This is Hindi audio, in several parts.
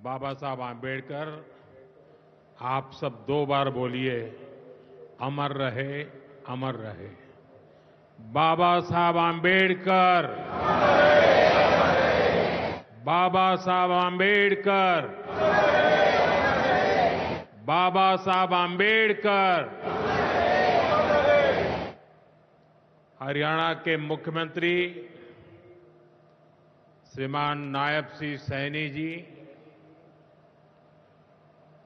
बाबा साहब आंबेडकर, आप सब 2 बार बोलिए, अमर रहे, अमर रहे। बाबा साहब आंबेडकर, बाबा साहब आंबेडकर, बाबा साहब आंबेडकर। हरियाणा के मुख्यमंत्री श्रीमान नायब सिंह सैनी जी,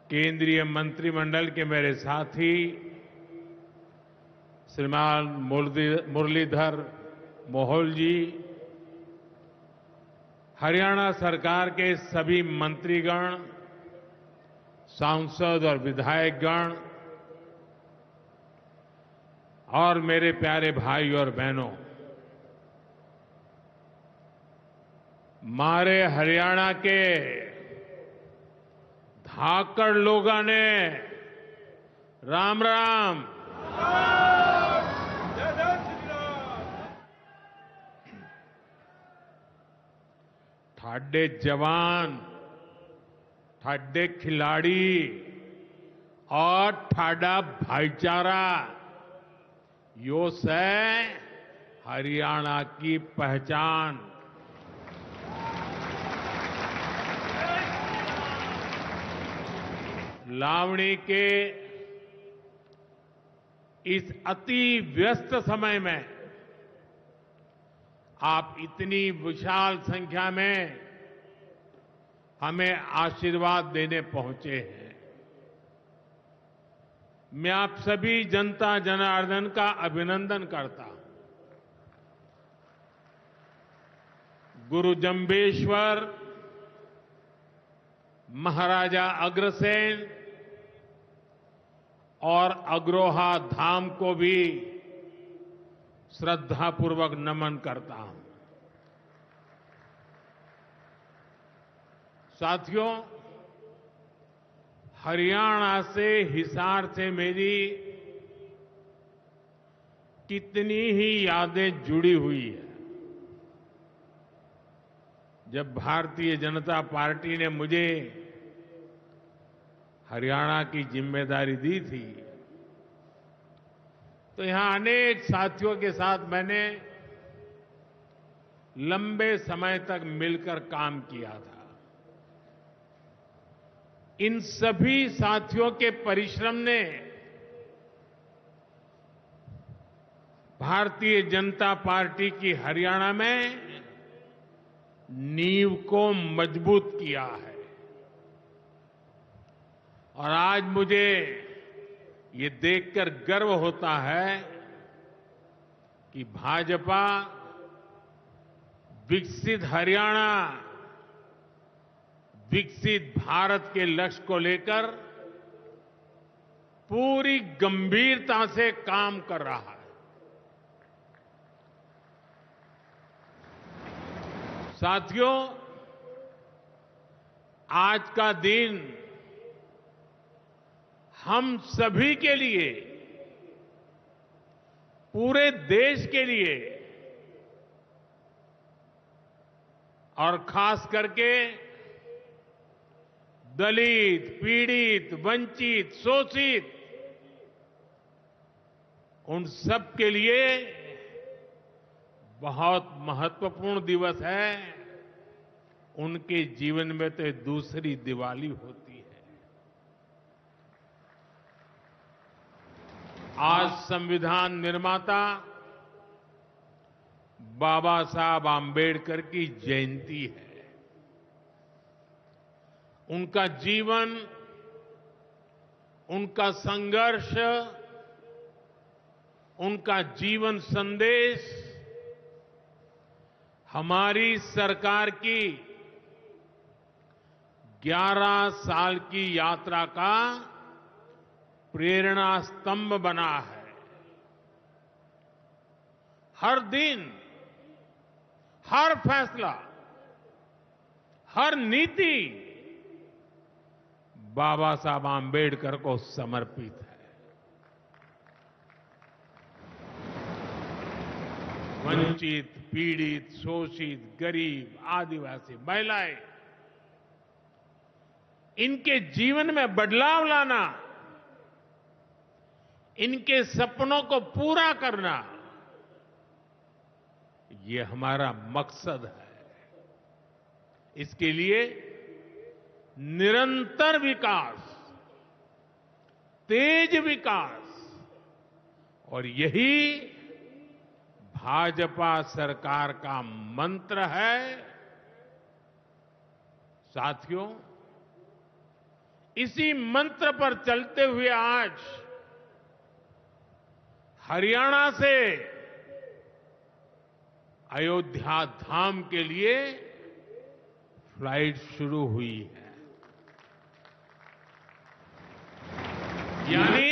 केंद्रीय मंत्रिमंडल के मेरे साथी श्रीमान मुरलीधर मोहोल जी, हरियाणा सरकार के सभी मंत्रीगण, सांसद और विधायकगण और मेरे प्यारे भाई और बहनों, मारे हरियाणा के धाकड़ लोगों ने राम राम। ठाडे जवान, ठाडे खिलाड़ी और ठाडा भाईचारा, यो से हरियाणा की पहचान। लावणी के इस अति व्यस्त समय में आप इतनी विशाल संख्या में हमें आशीर्वाद देने पहुंचे हैं। मैं आप सभी जनता जनार्दन का अभिनंदन करता हूं। गुरु जंबेश्वर, महाराजा अग्रसेन और अग्रोहा धाम को भी श्रद्धापूर्वक नमन करता हूं। साथियों, हरियाणा से, हिसार से मेरी कितनी ही यादें जुड़ी हुई है। जब भारतीय जनता पार्टी ने मुझे हरियाणा की जिम्मेदारी दी थी, तो यहां अनेक साथियों के साथ मैंने लंबे समय तक मिलकर काम किया था। इन सभी साथियों के परिश्रम ने भारतीय जनता पार्टी की हरियाणा में नींव को मजबूत किया है। और आज मुझे ये देखकर गर्व होता है कि भाजपा विकसित हरियाणा, विकसित भारत के लक्ष्य को लेकर पूरी गंभीरता से काम कर रहा है। साथियों, आज का दिन हम सभी के लिए, पूरे देश के लिए और खास करके दलित, पीड़ित, वंचित, शोषित, उन सब के लिए बहुत महत्वपूर्ण दिवस है। उनके जीवन में तो दूसरी दिवाली होती है। आज संविधान निर्माता बाबा साहब आंबेडकर की जयंती है। उनका जीवन, उनका संघर्ष, उनका जीवन संदेश हमारी सरकार की 11 साल की यात्रा का प्रेरणा स्तंभ बना है। हर दिन, हर फैसला, हर नीति बाबा साहब आंबेडकर को समर्पित है। वंचित, पीड़ित, शोषित, गरीब, आदिवासी, महिलाएं, इनके जीवन में बदलाव लाना, इनके सपनों को पूरा करना, ये हमारा मकसद है। इसके लिए निरंतर विकास, तेज विकास, और यही भाजपा सरकार का मंत्र है। साथियों, इसी मंत्र पर चलते हुए आज हरियाणा से अयोध्या धाम के लिए फ्लाइट शुरू हुई है। यानी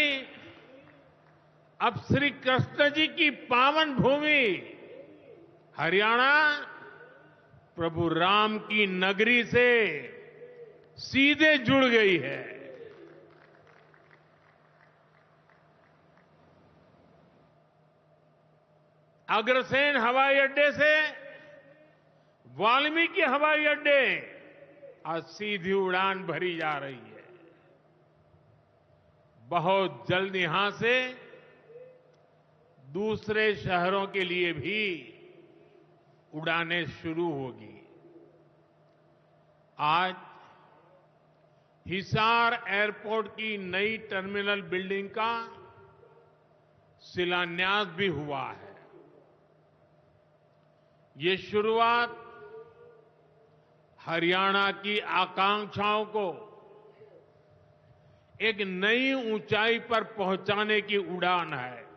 अब श्री कृष्ण जी की पावन भूमि हरियाणा प्रभु राम की नगरी से सीधे जुड़ गई है। अग्रसेन हवाई अड्डे से वाल्मीकि हवाई अड्डे आज सीधी उड़ान भरी जा रही है। बहुत जल्द यहां से दूसरे शहरों के लिए भी उड़ानें शुरू होगी। आज हिसार एयरपोर्ट की नई टर्मिनल बिल्डिंग का शिलान्यास भी हुआ है। ये शुरुआत हरियाणा की आकांक्षाओं को एक नई ऊंचाई पर पहुंचाने की उड़ान है।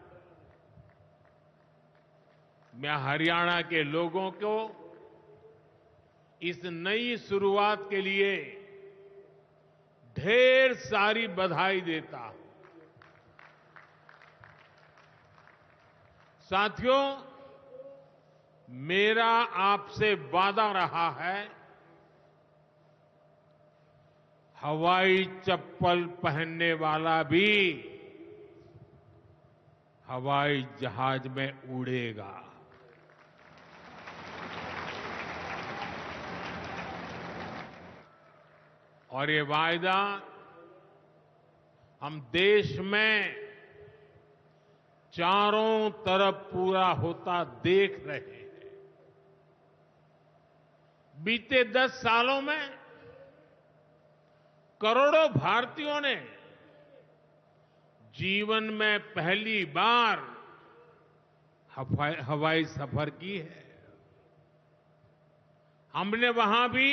मैं हरियाणा के लोगों को इस नई शुरुआत के लिए ढेर सारी बधाई देता हूं। साथियों, मेरा आपसे वादा रहा है, हवाई चप्पल पहनने वाला भी हवाई जहाज में उड़ेगा। और ये वायदा हम देश में चारों तरफ पूरा होता देख रहे हैं। बीते 10 सालों में करोड़ों भारतीयों ने जीवन में पहली बार हवाई सफर की है। हमने वहां भी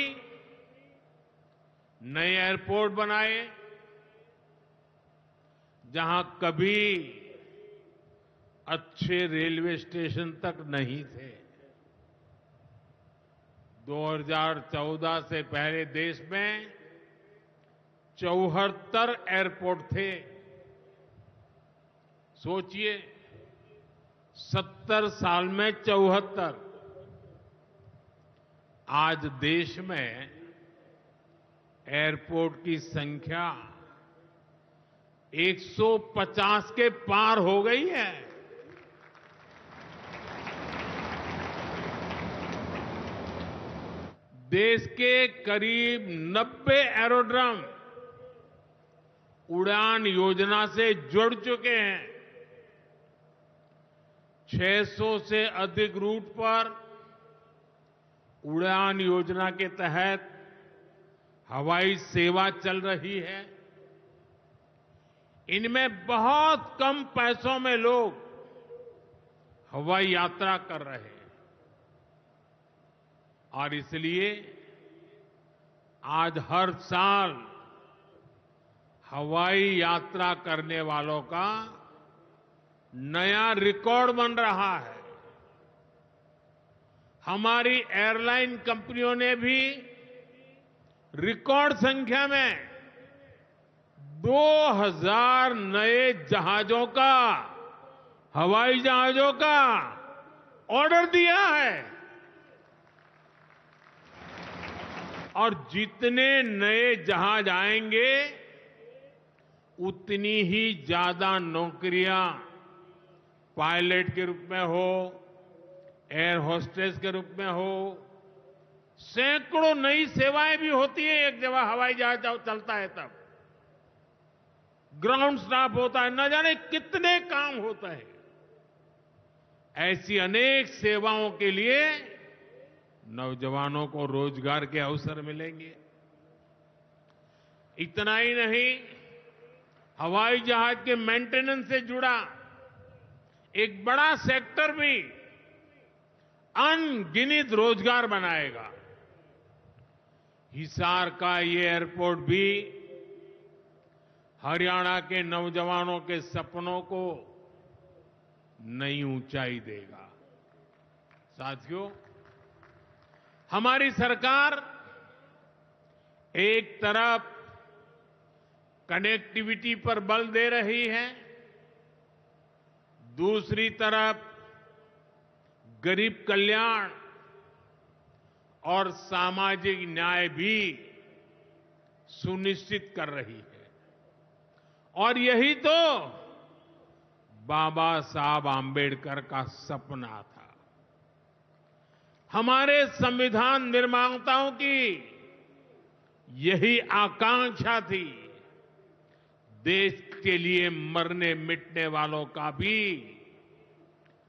नए एयरपोर्ट बनाए, जहां कभी अच्छे रेलवे स्टेशन तक नहीं थे। 2014 से पहले देश में 74 एयरपोर्ट थे। सोचिए, 70 साल में 74। आज देश में एयरपोर्ट की संख्या 150 के पार हो गई है। देश के करीब 90 एरोड्रम उड़ान योजना से जुड़ चुके हैं। 600 से अधिक रूट पर उड़ान योजना के तहत हवाई सेवा चल रही है। इनमें बहुत कम पैसों में लोग हवाई यात्रा कर रहे हैं, और इसलिए आज हर साल हवाई यात्रा करने वालों का नया रिकॉर्ड बन रहा है। हमारी एयरलाइन कंपनियों ने भी रिकॉर्ड संख्या में 2000 नए जहाजों का, हवाई जहाजों का ऑर्डर दिया है। और जितने नए जहाज आएंगे, उतनी ही ज्यादा नौकरियां पायलट के रूप में हो, एयर होस्टेस के रूप में हो, सैकड़ों नई सेवाएं भी होती है एक जगह हवाई जहाज चलता है तब ग्राउंड स्टाफ होता है, न जाने कितने काम होते हैं। ऐसी अनेक सेवाओं के लिए नौजवानों को रोजगार के अवसर मिलेंगे। इतना ही नहीं, हवाई जहाज के मेंटेनेंस से जुड़ा एक बड़ा सेक्टर भी अनगिनत रोजगार बनाएगा। हिसार का ये एयरपोर्ट भी हरियाणा के नौजवानों के सपनों को नई ऊंचाई देगा। साथियों, हमारी सरकार एक तरफ कनेक्टिविटी पर बल दे रही है, दूसरी तरफ गरीब कल्याण और सामाजिक न्याय भी सुनिश्चित कर रही है। और यही तो बाबा साहब आंबेडकर का सपना था। हमारे संविधान निर्माताओं की यही आकांक्षा थी। देश के लिए मरने मिटने वालों का भी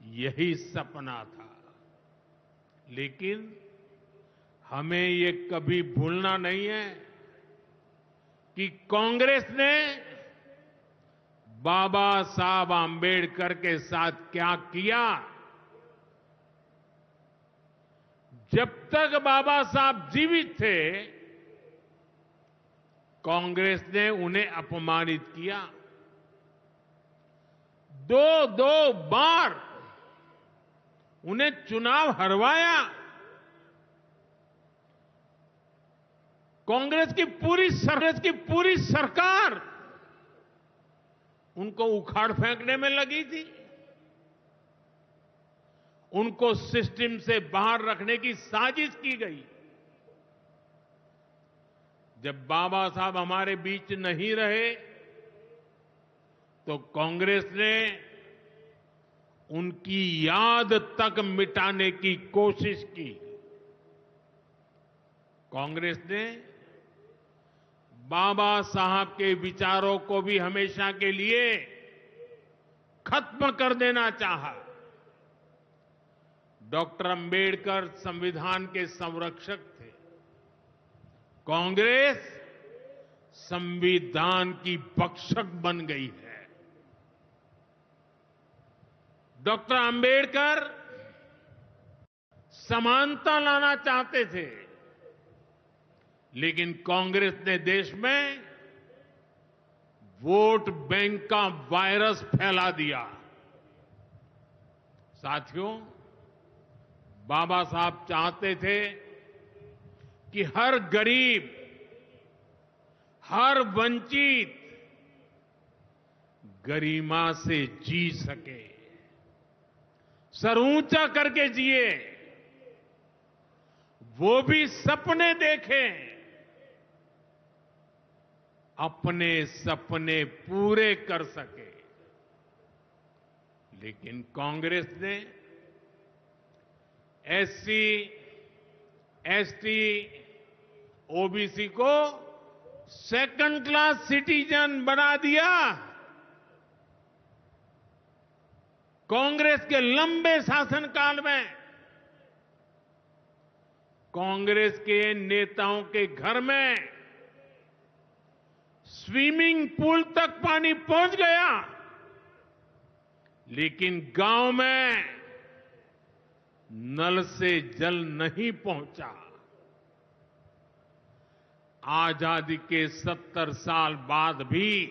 यही सपना था। लेकिन हमें ये कभी भूलना नहीं है कि कांग्रेस ने बाबा साहब आंबेडकर के साथ क्या किया। जब तक बाबा साहब जीवित थे, कांग्रेस ने उन्हें अपमानित किया। दो बार उन्हें चुनाव हरवाया। कांग्रेस की पूरी सरकार उनको उखाड़ फेंकने में लगी थी। उनको सिस्टम से बाहर रखने की साजिश की गई। जब बाबा साहब हमारे बीच नहीं रहे तो कांग्रेस ने उनकी याद तक मिटाने की कोशिश की। कांग्रेस ने बाबा साहब के विचारों को भी हमेशा के लिए खत्म कर देना चाहा। डॉक्टर अंबेडकर संविधान के संरक्षक थे। कांग्रेस संविधान की भक्षक बन गई है। डॉक्टर अंबेडकर समानता लाना चाहते थे, लेकिन कांग्रेस ने देश में वोट बैंक का वायरस फैला दिया। साथियों, बाबा साहब चाहते थे कि हर गरीब, हर वंचित गरिमा से जी सके, सर ऊंचा करके जिए, वो भी सपने देखें, अपने सपने पूरे कर सके। लेकिन कांग्रेस ने एससी, एसटी, ओबीसी को सेकंड क्लास सिटीजन बना दिया। कांग्रेस के लंबे शासनकाल में कांग्रेस के नेताओं के घर में स्विमिंग पूल तक पानी पहुंच गया, लेकिन गांव में नल से जल नहीं पहुंचा। आजादी के 70 साल बाद भी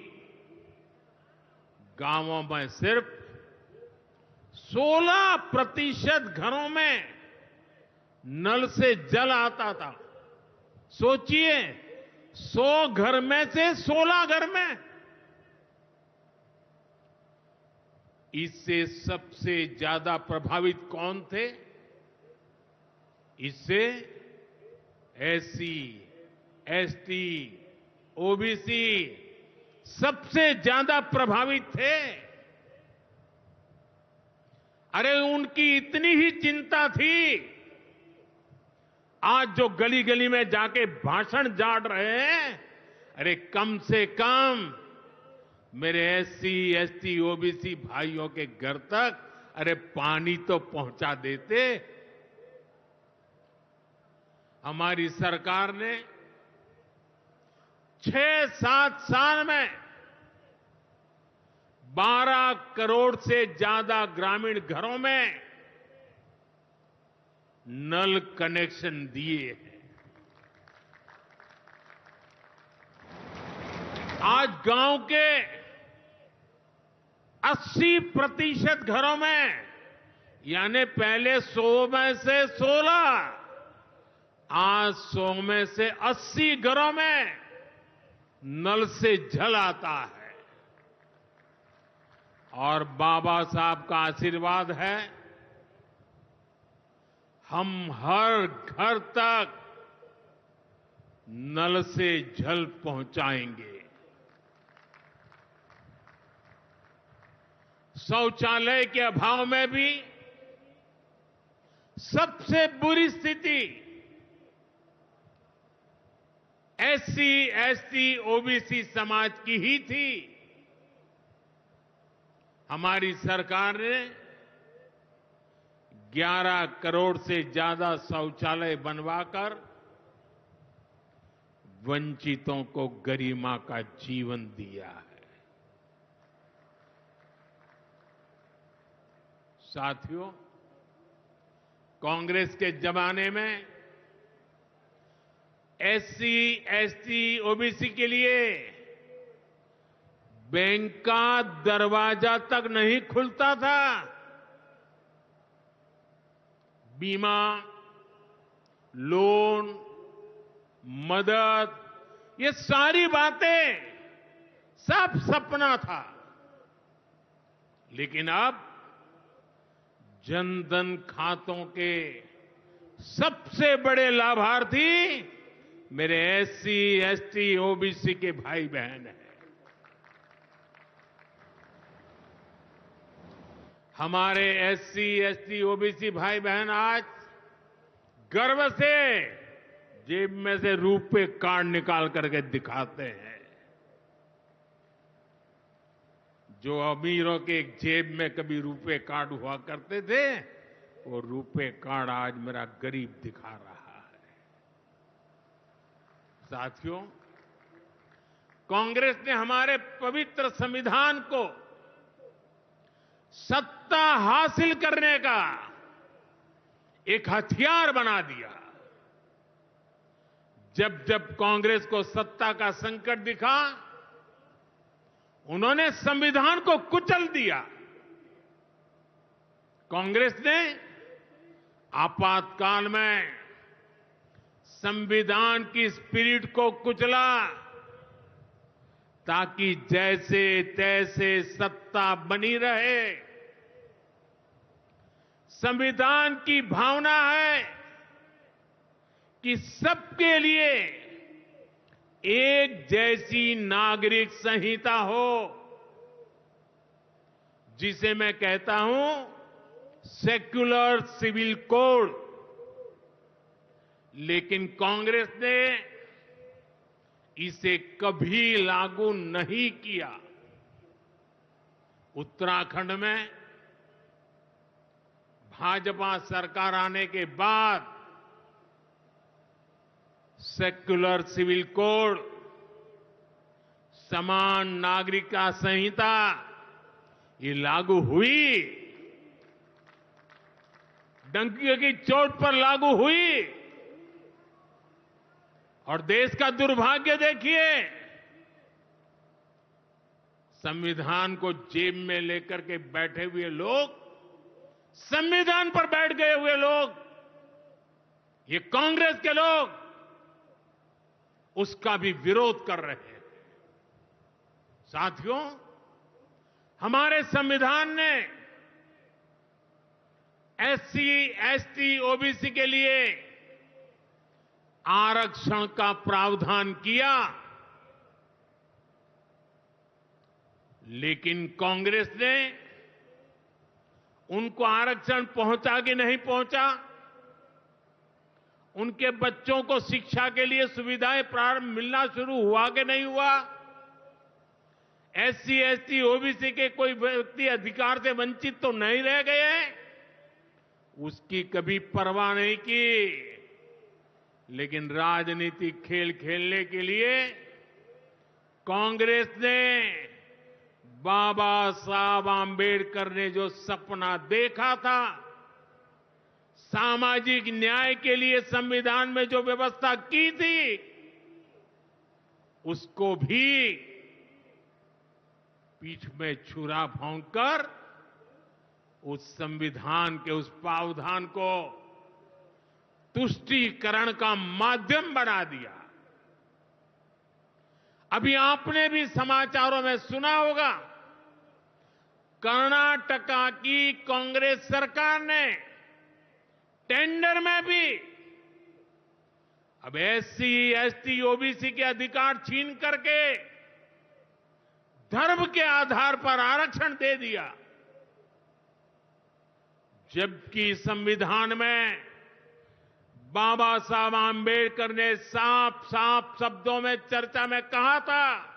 गांवों में सिर्फ 16% घरों में नल से जल आता था। सोचिए, 100 घर में से 16 घर में। इससे सबसे ज्यादा प्रभावित कौन थे? इससे एससी, एसटी, ओबीसी सबसे ज्यादा प्रभावित थे। अरे उनकी इतनी ही चिंता थी आज जो गली गली में जाके भाषण झाड़ रहे हैं, अरे कम से कम मेरे एससी, एसटी, ओबीसी भाइयों के घर तक अरे पानी तो पहुंचा देते। हमारी सरकार ने 6-7 साल में 12 करोड़ से ज्यादा ग्रामीण घरों में नल कनेक्शन दिए हैं। आज गांव के 80% घरों में, यानी पहले 100 में से 16, आज 100 में से 80 घरों में नल से जल आता है। और बाबा साहब का आशीर्वाद है, हम हर घर तक नल से जल पहुंचाएंगे। शौचालय के अभाव में भी सबसे बुरी स्थिति एससी, एसटी, ओबीसी समाज की ही थी। हमारी सरकार ने 11 करोड़ से ज्यादा शौचालय बनवाकर वंचितों को गरिमा का जीवन दिया है। साथियों, कांग्रेस के जमाने में एससी, एसटी, ओबीसी के लिए बैंक का दरवाजा तक नहीं खुलता था। बीमा, लोन, मदद, ये सारी बातें सब सपना था। लेकिन अब जनधन खातों के सबसे बड़े लाभार्थी मेरे एससी, एसटी, ओबीसी के भाई बहन हैं। हमारे एससी, एसटी, ओबीसी भाई बहन आज गर्व से जेब में से रुपए कार्ड निकाल करके दिखाते हैं। जो अमीरों के जेब में कभी रुपए कार्ड हुआ करते थे, वो रुपए कार्ड आज मेरा गरीब दिखा रहा है। साथियों, कांग्रेस ने हमारे पवित्र संविधान को सत्ता हासिल करने का एक हथियार बना दिया। जब जब कांग्रेस को सत्ता का संकट दिखा, उन्होंने संविधान को कुचल दिया। कांग्रेस ने आपातकाल में संविधान की स्पिरिट को कुचला, ताकि जैसे तैसे सत्ता बनी रहे। संविधान की भावना है कि सबके लिए एक जैसी नागरिक संहिता हो, जिसे मैं कहता हूं सेक्युलर सिविल कोड। लेकिन कांग्रेस ने इसे कभी लागू नहीं किया। उत्तराखंड में भाजपा सरकार आने के बाद सेक्युलर सिविल कोड, समान नागरिकता संहिता, ये लागू हुई। डंकी की चोट पर लागू हुई। और देश का दुर्भाग्य देखिए, संविधान को जेब में लेकर के बैठे हुए लोग, संविधान पर बैठ गए हुए लोग, ये कांग्रेस के लोग उसका भी विरोध कर रहे हैं। साथियों, हमारे संविधान ने एससी, एसटी, ओबीसी के लिए आरक्षण का प्रावधान किया। लेकिन कांग्रेस ने उनको आरक्षण पहुंचा कि नहीं पहुंचा, उनके बच्चों को शिक्षा के लिए सुविधाएं प्रारंभ मिलना शुरू हुआ कि नहीं हुआ? एससी, एसटी, ओबीसी के कोई व्यक्ति अधिकार से वंचित तो नहीं रह गए हैं? उसकी कभी परवाह नहीं की। लेकिन राजनीतिक खेल खेलने के लिए कांग्रेस ने बाबा साहब आंबेडकर ने जो सपना देखा था, सामाजिक न्याय के लिए संविधान में जो व्यवस्था की थी, उसको भी पीठ में छुरा भोंककर उस संविधान के उस प्रावधान को तुष्टीकरण का माध्यम बना दिया। अभी आपने भी समाचारों में सुना होगा, कर्नाटका की कांग्रेस सरकार ने टेंडर में भी अब एससी, एसटी, ओबीसी के अधिकार छीन करके धर्म के आधार पर आरक्षण दे दिया। जबकि संविधान में बाबा साहब आंबेडकर ने साफ साफ शब्दों में चर्चा में कहा था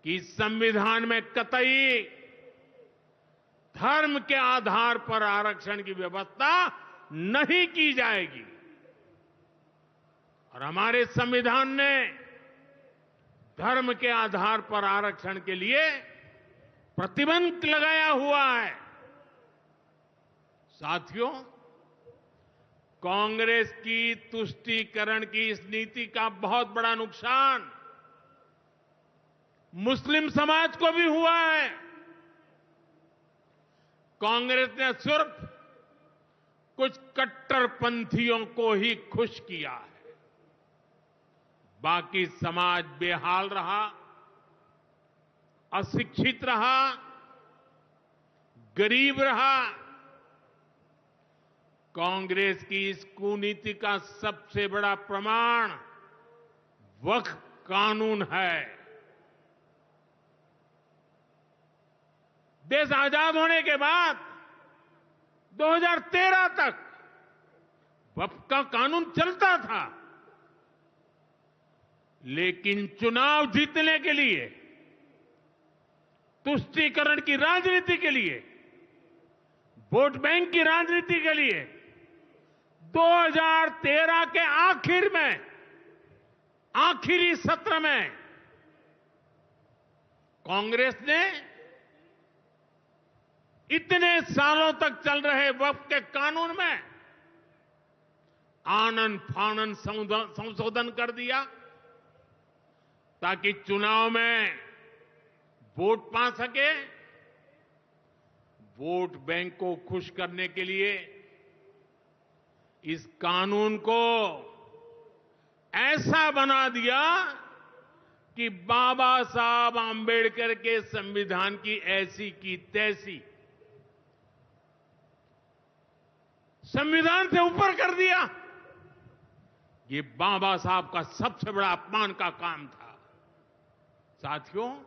कि संविधान में कतई धर्म के आधार पर आरक्षण की व्यवस्था नहीं की जाएगी। और हमारे संविधान ने धर्म के आधार पर आरक्षण के लिए प्रतिबंध लगाया हुआ है। साथियों, कांग्रेस की तुष्टीकरण की इस नीति का बहुत बड़ा नुकसान मुस्लिम समाज को भी हुआ है। कांग्रेस ने सिर्फ कुछ कट्टरपंथियों को ही खुश किया है, बाकी समाज बेहाल रहा, अशिक्षित रहा, गरीब रहा। कांग्रेस की इस कुनीति का सबसे बड़ा प्रमाण वक्फ कानून है। देश आजाद होने के बाद 2013 तक वक्फ का कानून चलता था, लेकिन चुनाव जीतने के लिए, तुष्टीकरण की राजनीति के लिए, वोट बैंक की राजनीति के लिए 2013 के आखिर में, आखिरी सत्र में कांग्रेस ने इतने सालों तक चल रहे वक्फ के कानून में आनन फानन संशोधन कर दिया ताकि चुनाव में वोट पा सके। वोट बैंक को खुश करने के लिए इस कानून को ऐसा बना दिया कि बाबा साहब आंबेडकर के संविधान की ऐसी की तैसी संविधान से ऊपर कर दिया। ये बाबा साहब का सबसे बड़ा अपमान का काम था। साथियों,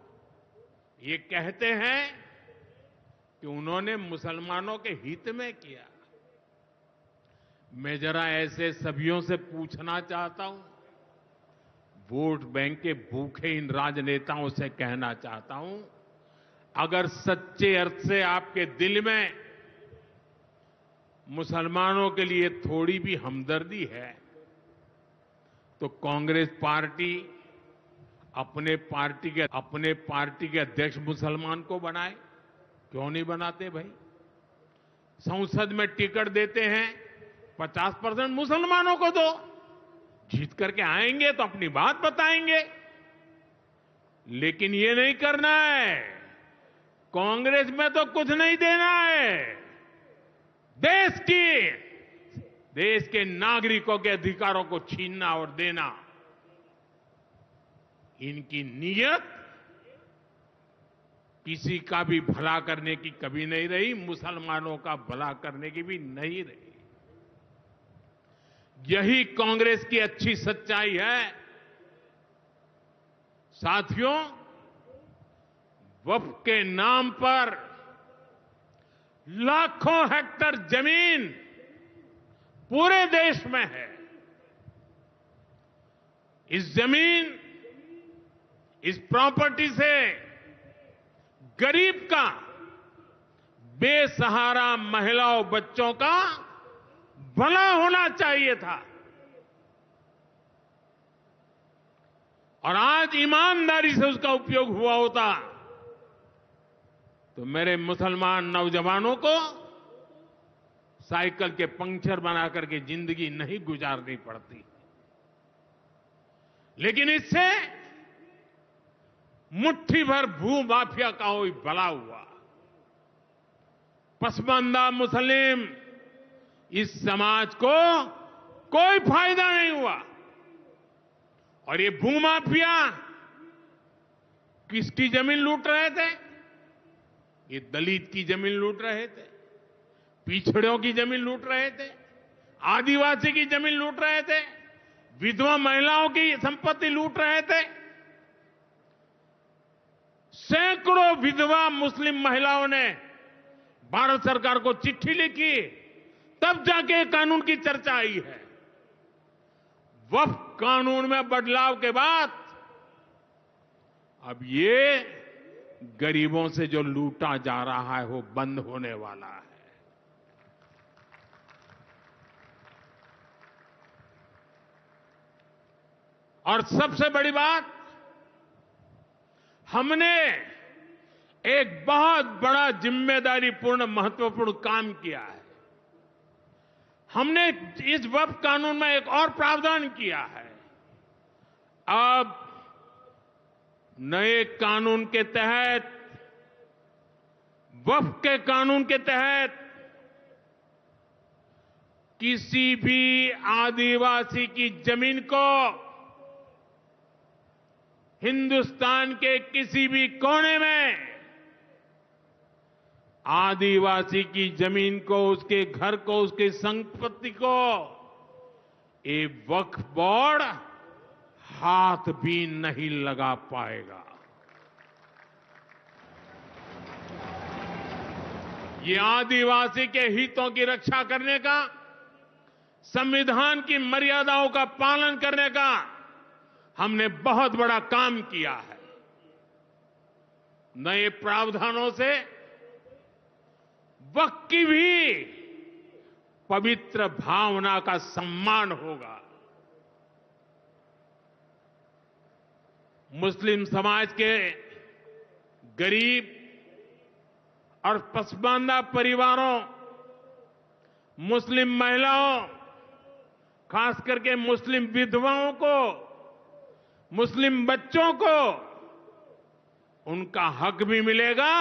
ये कहते हैं कि उन्होंने मुसलमानों के हित में किया। मैं जरा ऐसे सभियों से पूछना चाहता हूं, वोट बैंक के भूखे इन राजनेताओं से कहना चाहता हूं, अगर सच्चे अर्थ से आपके दिल में मुसलमानों के लिए थोड़ी भी हमदर्दी है तो कांग्रेस पार्टी अपने पार्टी के अध्यक्ष मुसलमान को बनाए। क्यों नहीं बनाते भाई? संसद में टिकट देते हैं, 50% मुसलमानों को दो। जीत करके आएंगे तो अपनी बात बताएंगे, लेकिन ये नहीं करना है। कांग्रेस में तो कुछ नहीं देना है। देश के नागरिकों के अधिकारों को छीनना और देना, इनकी नीयत किसी का भी भला करने की कभी नहीं रही, मुसलमानों का भला करने की भी नहीं रही। यही कांग्रेस की अच्छी सच्चाई है। साथियों, वक्फ के नाम पर लाखों हेक्टेयर जमीन पूरे देश में है। इस जमीन, इस प्रॉपर्टी से गरीब का, बेसहारा महिलाओं बच्चों का भला होना चाहिए था। और आज ईमानदारी से उसका उपयोग हुआ होता तो मेरे मुसलमान नौजवानों को साइकिल के पंक्चर बना करके जिंदगी नहीं गुजारनी पड़ती। लेकिन इससे मुट्ठी भर भू माफिया का कोई भला हुआ। पसमानदा मुस्लिम इस समाज को कोई फायदा नहीं हुआ। और ये भूमाफिया किसकी जमीन लूट रहे थे? ये दलित की जमीन लूट रहे थे, पिछड़ों की जमीन लूट रहे थे, आदिवासी की जमीन लूट रहे थे, विधवा महिलाओं की संपत्ति लूट रहे थे। सैकड़ों विधवा मुस्लिम महिलाओं ने भारत सरकार को चिट्ठी लिखी, तब जाके कानून की चर्चा आई है। वक्फ कानून में बदलाव के बाद अब ये गरीबों से जो लूटा जा रहा है वो बंद होने वाला है। और सबसे बड़ी बात, हमने एक बहुत बड़ा जिम्मेदारीपूर्ण महत्वपूर्ण काम किया है। हमने इस वक्फ कानून में एक और प्रावधान किया है। अब नए कानून के तहत, वक्फ के कानून के तहत किसी भी आदिवासी की जमीन को हिंदुस्तान के किसी भी कोने में आदिवासी की जमीन को, उसके घर को, उसकी संपत्ति को ये वक्फ बोर्ड हाथ भी नहीं लगा पाएगा। ये आदिवासी के हितों की रक्षा करने का, संविधान की मर्यादाओं का पालन करने का हमने बहुत बड़ा काम किया है। नए प्रावधानों से वक्फ की भी पवित्र भावना का सम्मान होगा। मुस्लिम समाज के गरीब और पसमानदा परिवारों, मुस्लिम महिलाओं, खास करके मुस्लिम विधवाओं को, मुस्लिम बच्चों को उनका हक भी मिलेगा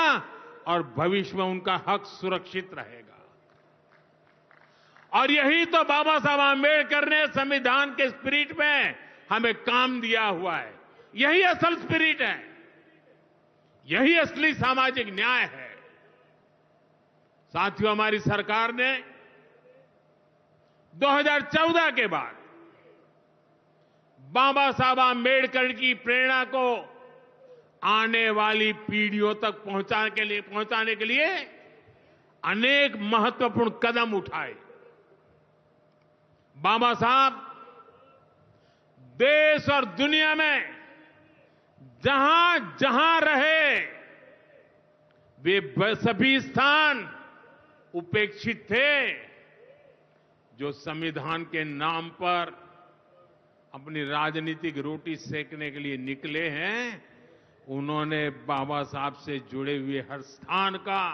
और भविष्य में उनका हक सुरक्षित रहेगा। और यही तो बाबा साहब आंबेडकर ने संविधान के स्पिरिट में हमें काम दिया हुआ है। यही असल स्पिरिट है, यही असली सामाजिक न्याय है। साथियों, हमारी सरकार ने 2014 के बाद बाबा साहब आंबेडकर की प्रेरणा को आने वाली पीढ़ियों तक पहुंचाने के लिए अनेक महत्वपूर्ण कदम उठाए। बाबा साहब देश और दुनिया में जहां जहां रहे, वे सभी स्थान उपेक्षित थे। जो संविधान के नाम पर अपनी राजनीतिक रोटी सेकने के लिए निकले हैं, उन्होंने बाबा साहब से जुड़े हुए हर स्थान का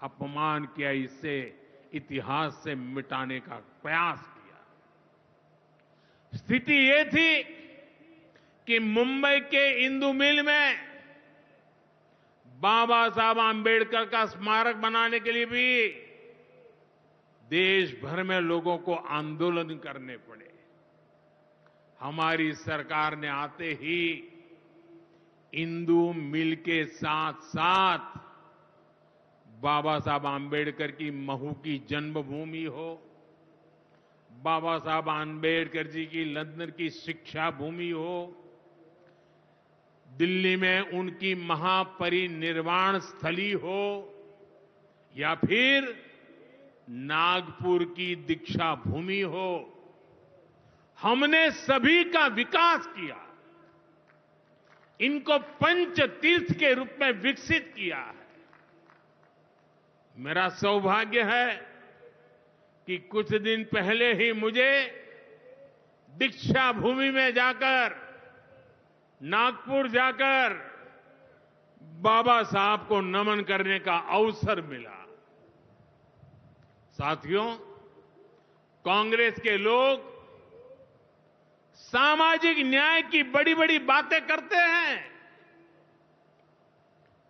अपमान किया, इसे इतिहास से मिटाने का प्रयास किया। स्थिति ये थी कि मुंबई के इंदु मिल में बाबा साहब आंबेडकर का स्मारक बनाने के लिए भी देश भर में लोगों को आंदोलन करने पड़े। हमारी सरकार ने आते ही इंदु मिल के साथ साथ बाबा साहब आंबेडकर की महू की जन्मभूमि हो, बाबा साहब आंबेडकर जी की लंदन की शिक्षा भूमि हो, दिल्ली में उनकी महापरिनिर्वाण स्थली हो, या फिर नागपुर की दीक्षा भूमि हो, हमने सभी का विकास किया, इनको पंच तीर्थ के रूप में विकसित किया है। मेरा सौभाग्य है कि कुछ दिन पहले ही मुझे दीक्षा भूमि में जाकर, नागपुर जाकर बाबा साहब को नमन करने का अवसर मिला। साथियों, कांग्रेस के लोग सामाजिक न्याय की बड़ी बड़ी बातें करते हैं,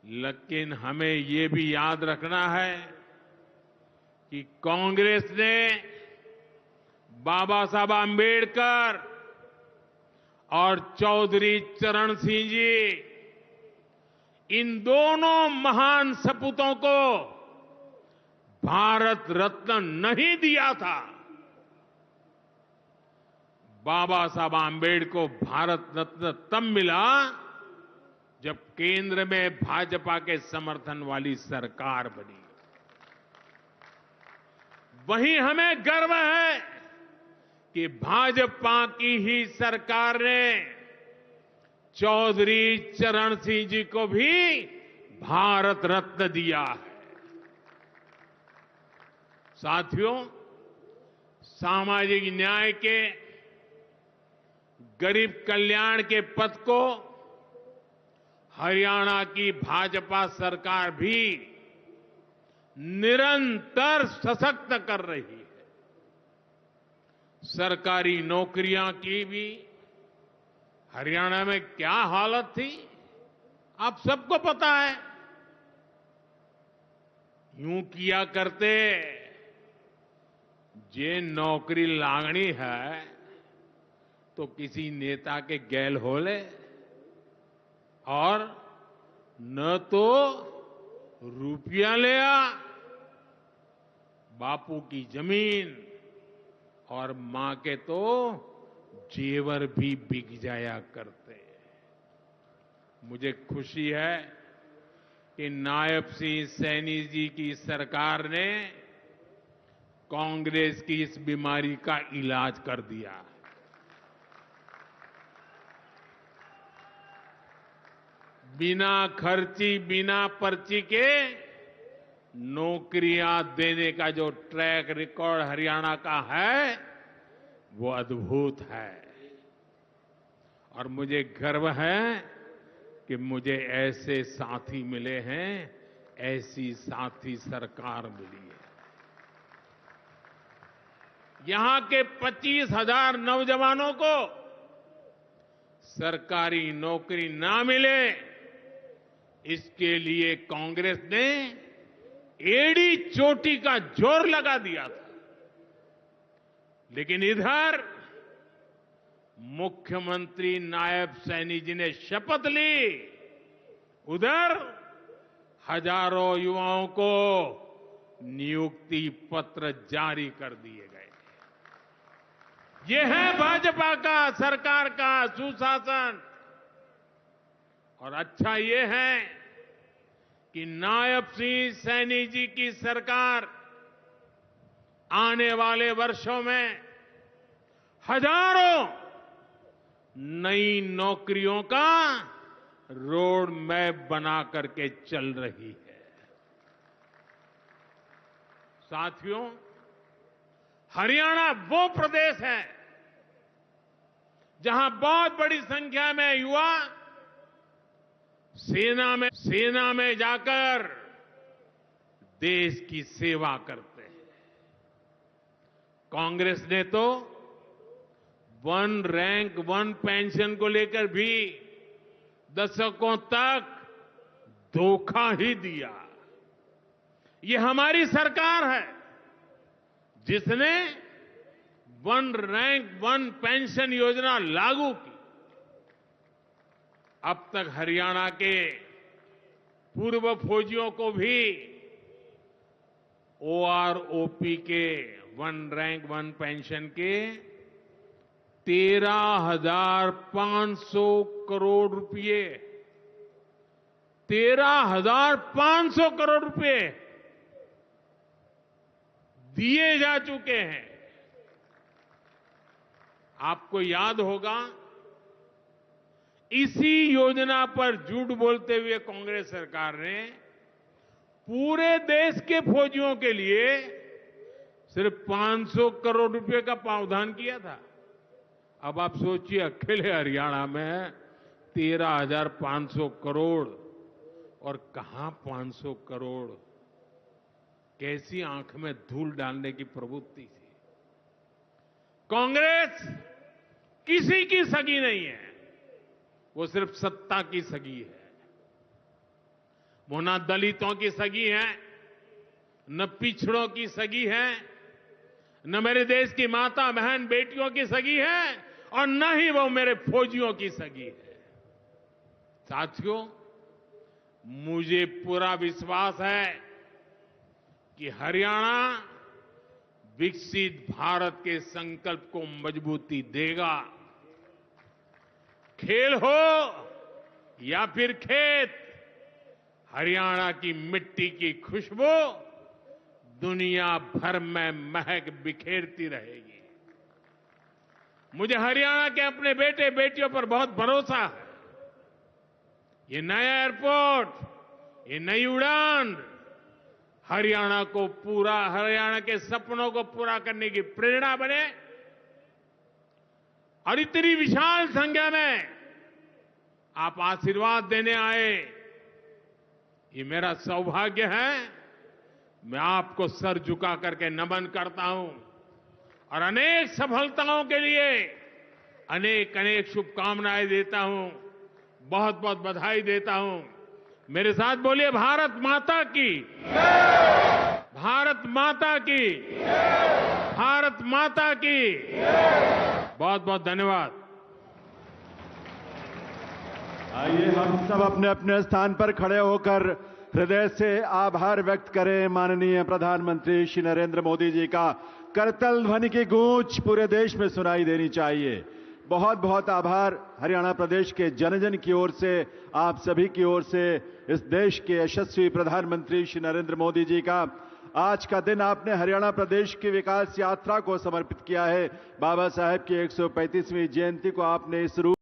लेकिन हमें ये भी याद रखना है कि कांग्रेस ने बाबा साहब आंबेडकर और चौधरी चरण सिंह जी, इन दोनों महान सपूतों को भारत रत्न नहीं दिया था। बाबा साहब आंबेडकर को भारत रत्न तब मिला जब केंद्र में भाजपा के समर्थन वाली सरकार बनी। वहीं हमें गर्व है कि भाजपा की ही सरकार ने चौधरी चरण सिंह जी को भी भारत रत्न दिया है। साथियों, सामाजिक न्याय के, गरीब कल्याण के पथ को हरियाणा की भाजपा सरकार भी निरंतर सशक्त कर रही है। सरकारी नौकरियां की भी हरियाणा में क्या हालत थी, आप सबको पता है। यूं किया करते, जे नौकरी लागणी है तो किसी नेता के गैल हो ले, और न तो रुपया ले आ, बापू की जमीन और मां के तो जेवर भी बिक जाया करते। मुझे खुशी है कि नायब सिंह सैनी जी की सरकार ने कांग्रेस की इस बीमारी का इलाज कर दिया। बिना खर्ची, बिना पर्ची के नौकरियां देने का जो ट्रैक रिकॉर्ड हरियाणा का है, वो अद्भुत है। और मुझे गर्व है कि मुझे ऐसे साथी मिले हैं, ऐसी साथी सरकार मिली है। यहां के 25,000 नौजवानों को सरकारी नौकरी ना मिले, इसके लिए कांग्रेस ने एड़ी चोटी का जोर लगा दिया था। लेकिन इधर मुख्यमंत्री नायब सैनी जी ने शपथ ली, उधर हजारों युवाओं को नियुक्ति पत्र जारी कर दिए गए। ये है भाजपा का, सरकार का सुशासन। और अच्छा ये है कि नायब सिंह सैनी जी की सरकार आने वाले वर्षों में हजारों नई नौकरियों का रोड मैप बना करके चल रही है। साथियों, हरियाणा वो प्रदेश है जहां बहुत बड़ी संख्या में युवा सेना में जाकर देश की सेवा करते हैं। कांग्रेस ने तो वन रैंक वन पेंशन को लेकर भी दशकों तक धोखा ही दिया। ये हमारी सरकार है जिसने वन रैंक वन पेंशन योजना लागू की। अब तक हरियाणा के पूर्व फौजियों को भी ओआरओपी के वन रैंक वन पेंशन के 13,500 करोड़ रुपए 13,500 करोड़ रुपए दिए जा चुके हैं। आपको याद होगा, इसी योजना पर झूठ बोलते हुए कांग्रेस सरकार ने पूरे देश के फौजियों के लिए सिर्फ 500 करोड़ रुपए का प्रावधान किया था। अब आप सोचिए, अकेले हरियाणा में 13,500 करोड़, और कहां 500 करोड़, कैसी आंख में धूल डालने की प्रवृत्ति थी। कांग्रेस किसी की सगी नहीं है, वो सिर्फ सत्ता की सगी है। वो न दलितों की सगी है, न पिछड़ों की सगी है, न मेरे देश की माता बहन बेटियों की सगी है, और न ही वो मेरे फौजियों की सगी है। साथियों, मुझे पूरा विश्वास है कि हरियाणा विकसित भारत के संकल्प को मजबूती देगा। खेल हो या फिर खेत, हरियाणा की मिट्टी की खुशबू दुनिया भर में महक बिखेरती रहेगी। मुझे हरियाणा के अपने बेटे बेटियों पर बहुत भरोसा है। ये नया एयरपोर्ट, ये नई उड़ान हरियाणा के सपनों को पूरा करने की प्रेरणा बने, और इतनी विशाल संख्या में आप आशीर्वाद देने आए, ये मेरा सौभाग्य है। मैं आपको सर झुका करके नमन करता हूं, और अनेक सफलताओं के लिए अनेक अनेक शुभकामनाएं देता हूं, बहुत बहुत बधाई देता हूं। मेरे साथ बोलिए, भारत माता की, भारत माता की, भारत माता की। बहुत बहुत धन्यवाद। आइए हम सब अपने अपने स्थान पर खड़े होकर हृदय से आभार व्यक्त करें माननीय प्रधानमंत्री श्री नरेंद्र मोदी जी का। करतल ध्वनि की गूंज पूरे देश में सुनाई देनी चाहिए। बहुत बहुत आभार हरियाणा प्रदेश के जन जन की ओर से, आप सभी की ओर से, इस देश के यशस्वी प्रधानमंत्री श्री नरेंद्र मोदी जी का। आज का दिन आपने हरियाणा प्रदेश की विकास यात्रा को समर्पित किया है। बाबा साहेब की 135वीं जयंती को आपने इस रूप